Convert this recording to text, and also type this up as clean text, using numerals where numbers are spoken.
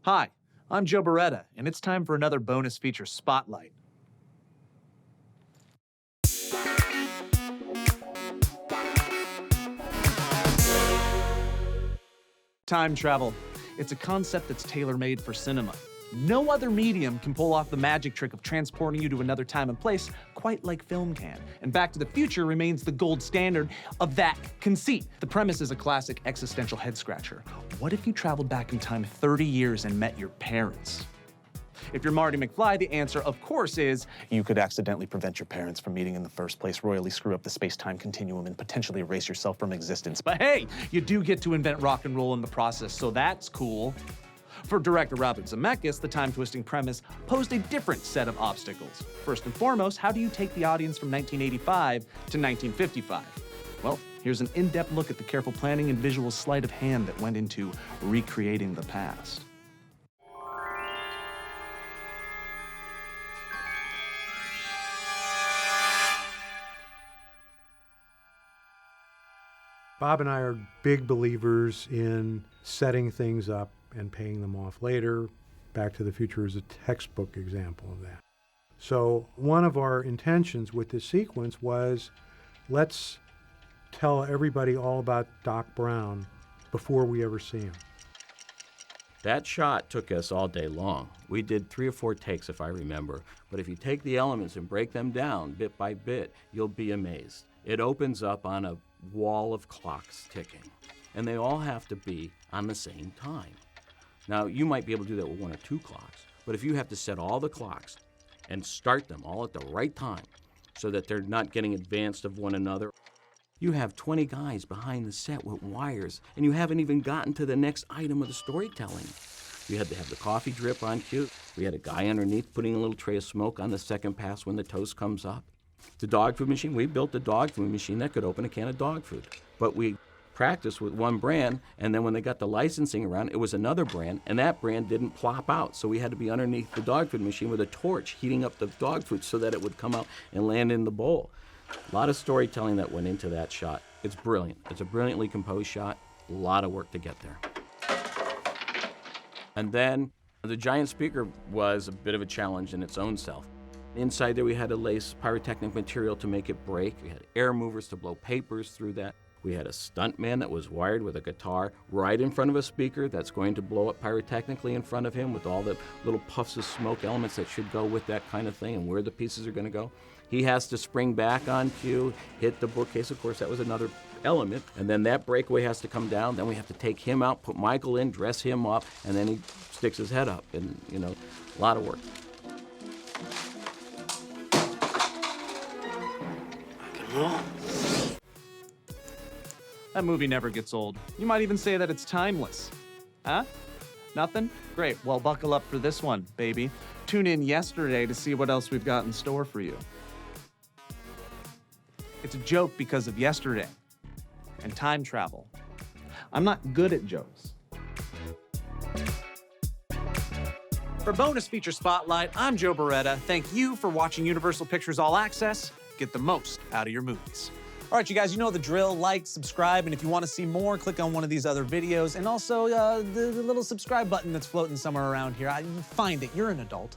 Hi, I'm Joe Bereta, and it's time for another bonus feature spotlight. Time travel. It's a concept that's tailor-made for cinema. No other medium can pull off the magic trick of transporting you to another time and place quite like film can. And Back to the Future remains the gold standard of that conceit. The premise is a classic existential head-scratcher. What if you traveled back in time 30 years and met your parents? If you're Marty McFly, the answer, of course, is you could accidentally prevent your parents from meeting in the first place, royally screw up the space-time continuum, and potentially erase yourself from existence. But hey, you do get to invent rock and roll in the process, so that's cool. For director Robert Zemeckis, the time-twisting premise posed a different set of obstacles. First and foremost, how do you take the audience from 1985 to 1955? Well, here's an in-depth look at the careful planning and visual sleight of hand that went into recreating the past. Bob and I are big believers in setting things up and paying them off later. Back to the Future is a textbook example of that. So one of our intentions with this sequence was, let's tell everybody all about Doc Brown before we ever see him. That shot took us all day long. We did 3 or 4 takes, if I remember. But if you take the elements and break them down bit by bit, you'll be amazed. It opens up on a wall of clocks ticking, and they all have to be on the same time. Now, you might be able to do that with 1 or 2 clocks, but if you have to set all the clocks and start them all at the right time so that they're not getting advanced of one another, you have 20 guys behind the set with wires, and you haven't even gotten to the next item of the storytelling. You had to have the coffee drip on cue. We had a guy underneath putting a little tray of smoke on the second pass when the toast comes up. The dog food machine, we built a dog food machine that could open a can of dog food. But we practiced with one brand, and then when they got the licensing around, it was another brand, and that brand didn't plop out. So we had to be underneath the dog food machine with a torch heating up the dog food so that it would come out and land in the bowl. A lot of storytelling that went into that shot. It's brilliant. It's a brilliantly composed shot. A lot of work to get there. And then the giant speaker was a bit of a challenge in its own self. Inside there we had to lace pyrotechnic material to make it break. We had air movers to blow papers through that. We had a stuntman that was wired with a guitar right in front of a speaker that's going to blow up pyrotechnically in front of him with all the little puffs of smoke elements that should go with that kind of thing and where the pieces are going to go. He has to spring back on cue, hit the bookcase. Of course, that was another element. And then that breakaway has to come down. Then we have to take him out, put Michael in, dress him up, and then he sticks his head up. And, you know, a lot of work. That movie never gets old. You might even say that it's timeless. Huh? Nothing? Great. Well, buckle up for this one, baby. Tune in yesterday to see what else we've got in store for you. It's a joke because of yesterday and time travel. I'm not good at jokes. For Bonus Feature Spotlight, I'm Joe Bereta. Thank you for watching Universal Pictures All Access. Get the most out of your movies. All right, you guys, you know the drill. Like, subscribe, and if you want to see more, click on one of these other videos. And also the little subscribe button that's floating somewhere around here. Find it. You're an adult.